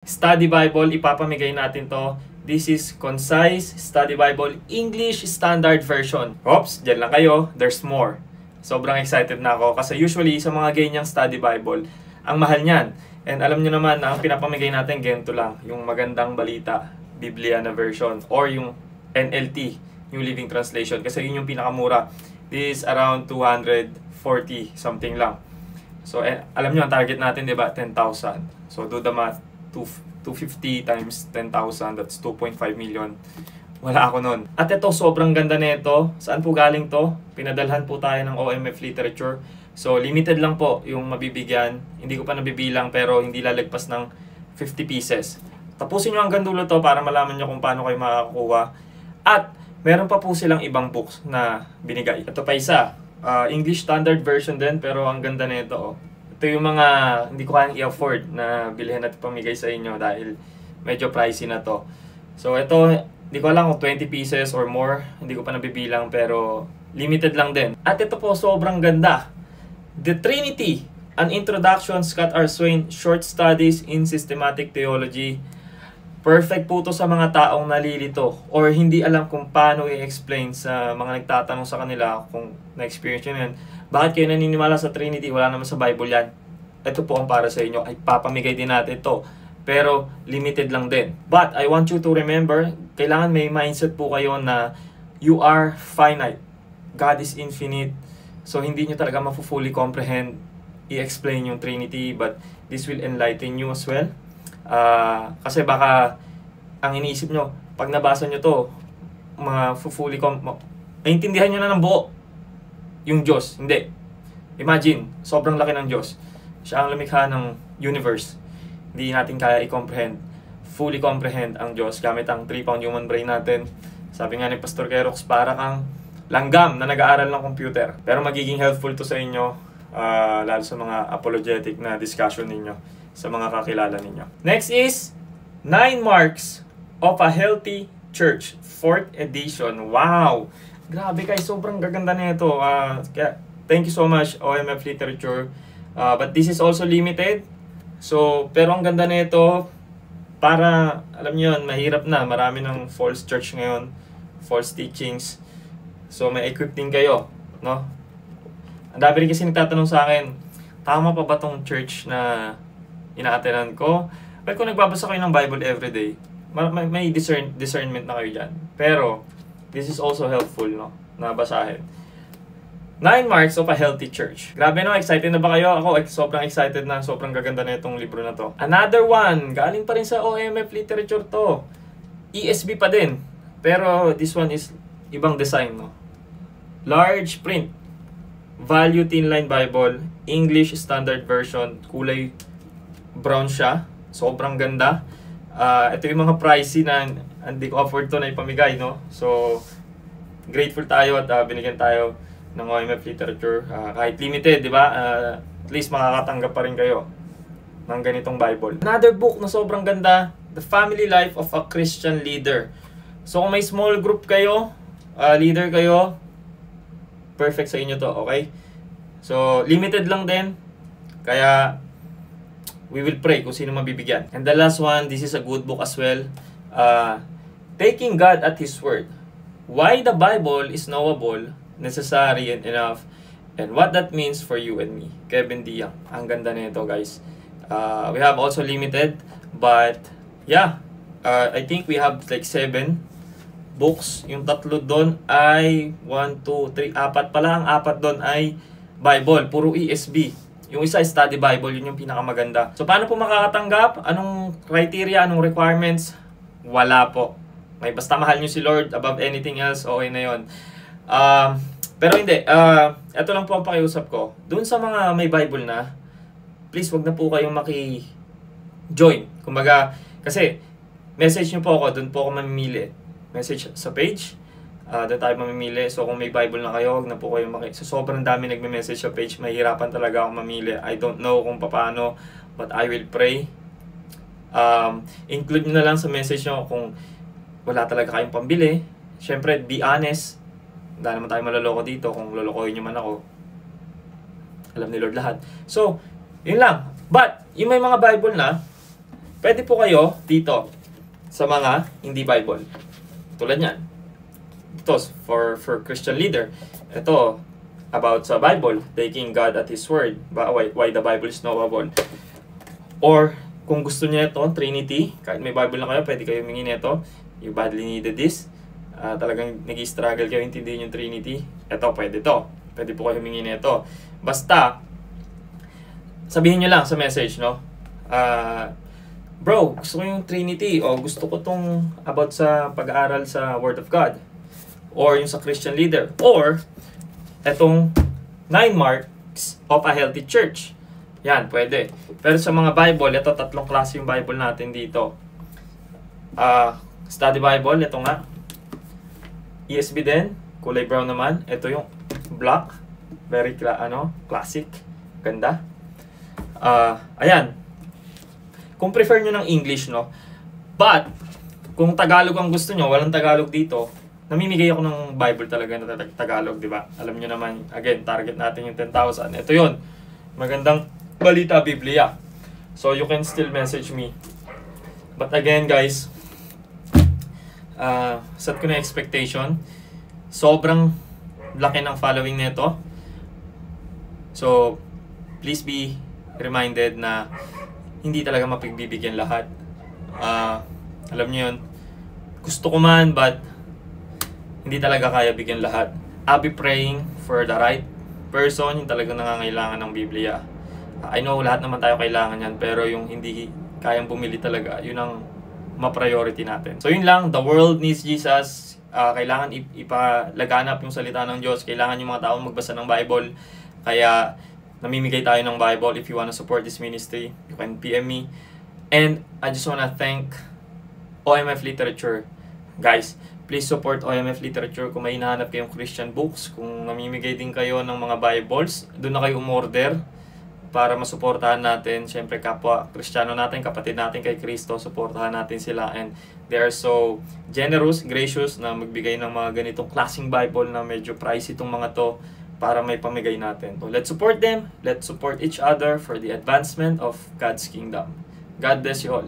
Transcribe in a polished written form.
Study Bible, ipapamigay natin to. This is Concise Study Bible English Standard Version. Oops, dyan lang kayo. There's more. Sobrang excited na ako kasi usually sa mga ganyang Study Bible, ang mahal niyan. And alam nyo naman na ang pinapamigay natin ganito lang, yung magandang balita, Biblia na version, or yung NLT, New Living Translation, kasi yun yung pinakamura. This is around 240 something lang. So alam nyo ang target natin, di ba? 10,000. So do the math. 250 times 10,000, that's 2.5 million. Wala ako nun. At ito, sobrang ganda nito. Saan po galing to? Pinadalhan po tayo ng OMF Literature. So, limited lang po yung mabibigyan. Hindi ko pa nabibilang pero hindi lalagpas ng 50 pieces. Tapusin nyo hanggang dulo to para malaman nyo kung paano kayo makakakuha. At meron pa po silang ibang books na binigay. Ito pa isa. English Standard Version din pero ang ganda nito. Oh. Ito yung mga hindi ko kayang i-afford na bilhin at pamigay sa inyo dahil medyo pricey na to. So ito, hindi ko alam kung 20 pieces or more. Hindi ko pa nabibilang pero limited lang din. At ito po sobrang ganda. The Trinity, An Introduction, Scott R. Swain, Short Studies in Systematic Theology. Perfect po to sa mga taong nalilito or hindi alam kung paano i-explain sa mga nagtatanong sa kanila kung na-experience nyo yan. Bakit kayo naniniwala sa Trinity? Wala naman sa Bible yan. Ito po ang para sa inyo. Ay papamigay din natin ito. Pero limited lang din. But I want you to remember, kailangan may mindset po kayo na you are finite. God is infinite. So hindi nyo talaga fully comprehend, i-explain yung Trinity. But this will enlighten you as well. Kasi baka ang iniisip nyo, pag nabasa nyo to, naiintindihan nyo na ng buo yung Diyos. Hindi. Imagine, sobrang laki ng Diyos. Siya ang lumikha ng universe. Hindi natin kaya i-comprehend, fully comprehend ang Diyos gamit ang 3-pound human brain natin. Sabi nga ni Pastor Kerox, para kang langgam na nag-aaral ng computer. Pero magiging helpful to sa inyo, lalo sa mga apologetic na discussion ninyo, sa mga kakilala ninyo. Next is 9 Marks of a Healthy Church, 4th edition. Wow! Grabe guys, sobrang gaganda nito. Thank you so much OMF Literature. But this is also limited. So, pero ang ganda nito para, alam niyo yun, mahirap na. Marami ng false church ngayon, false teachings. So, may equip din kayo, no? Ang dami rin kasi nagtatanong sa akin, tama pa ba tong church na ina-attenan ko? Well, kung nagbabasa kayo ng Bible everyday, may discernment na kayo dyan. Pero, this is also helpful, no? Nabasahin. 9 Marks of a Healthy Church. Grabe no, excited na ba kayo? Ako sobrang excited na, sobrang gaganda na itong libro na to. Another one, galing pa rin sa OMF Literature to. ESV pa din. Pero this one is ibang design, no? Large print. Value Thin Line Bible. English Standard Version. Kulay brown siya. Sobrang ganda. Ito yung mga pricey na hindi ko afford to na ipamigay, no? So, grateful tayo at binigyan tayo ng OMF Literature. Kahit limited, di ba? At least makakatanggap pa rin kayo ng ganitong Bible. Another book na sobrang ganda, The Family Life of a Christian Leader. So, kung may small group kayo, leader kayo, perfect sa inyo to, okay? So, limited lang din. Kaya, we will pray kung sino mabibigyan. And the last one, this is a good book as well. Taking God at His Word. Why the Bible is knowable, necessary, and enough, and what that means for you and me. Kevin DeYoung. Ang ganda nito, guys. We have also limited, but yeah, I think we have like 7 books. Yung 3 doon ay 1, 2, 3, 4 pala. Ang 4 doon ay Bible, puro ESV. Yung isa Study Bible, yun yung pinakamaganda. So, paano po makakatanggap? Anong criteria, anong requirements? Wala po. May basta mahal nyo si Lord above anything else, okay na yun. Pero hindi, ito lang po ang pakiusap ko. Doon sa mga may Bible na, please wag na po kayong maki-join. Kumbaga, kasi message nyo po ako, doon po ako mamimili. Message sa page, doon tayo mamimili. So kung may Bible na kayo, wag na po kayong so sobrang dami nagme-message sa page, mahirapan talaga akong mamili. I don't know kung paano, but I will pray. Include nyo na lang sa message nyo kung wala talaga kayong pambili. Siyempre, be honest. Dahil naman tayo maloloko dito. Kung lolokohin nyo man ako, alam ni Lord lahat. So, yun lang. But, yung may mga Bible na, pwede po kayo dito sa mga hindi Bible. Tulad yan. Ito, for Christian leader. Ito, about sa Bible, taking God at His Word. Why the Bible is knowable. Or, kung gusto niya ito, Trinity, kahit may Bible na kayo, pwede kayo humingi nito. You badly needed this. Talagang nag-struggle kayo intindihin yung Trinity. Ito, pwede to. Pwede po kayo humingi nito. Basta, sabihin nyo lang sa message, no? Bro, gusto ko yung Trinity. O gusto ko tong about sa pag-aaral sa Word of God. Or yung sa Christian leader. Or, etong 9 marks of a healthy church. Yan, pwede. Pero sa mga Bible, ito 3 klase yung Bible natin dito. Study Bible, ito nga. ESV din, kulay brown naman. Ito yung black, very classic, ganda. Ayan. Kung prefer nyo ng English, no? But, kung Tagalog ang gusto nyo, walang Tagalog dito, namimigay ako ng Bible talaga na Tagalog, di ba? Alam nyo naman, again, target natin yung 10,000. Ito yun. Magandang balita Biblia. So, you can still message me. But again, guys, set ko na expectation. Sobrang laki ng following nito. So, please be reminded na hindi talaga mapagbibigyan lahat. Alam nyo yun. Gusto ko man, but hindi talaga kaya bigyan lahat. I'll be praying for the right person, yung talagang nangangailangan ng Biblia. I know lahat naman tayo kailangan yan, pero yung hindi kayang bumili talaga, yun ang ma-priority natin. So yun lang, the world needs Jesus. Kailangan ipalaganap yung salita ng Diyos. Kailangan yung mga tao magbasa ng Bible. Kaya namimigay tayo ng Bible. If you wanna support this ministry, you can PM me. And I just wanna thank OMF Literature. Guys, please support OMF Literature. Kung may hinahanap kayong Christian books, kung namimigay din kayo ng mga Bibles, doon na kayo umorder para masuportahan natin. Siyempre, kapwa Kristiyano natin, kapatid natin kay Kristo, suportahan natin sila. And they are so generous, gracious na magbigay ng mga ganitong klaseng Bible na medyo pricey itong mga to para may pamigay natin. So, let's support them. Let's support each other for the advancement of God's kingdom. God bless you all.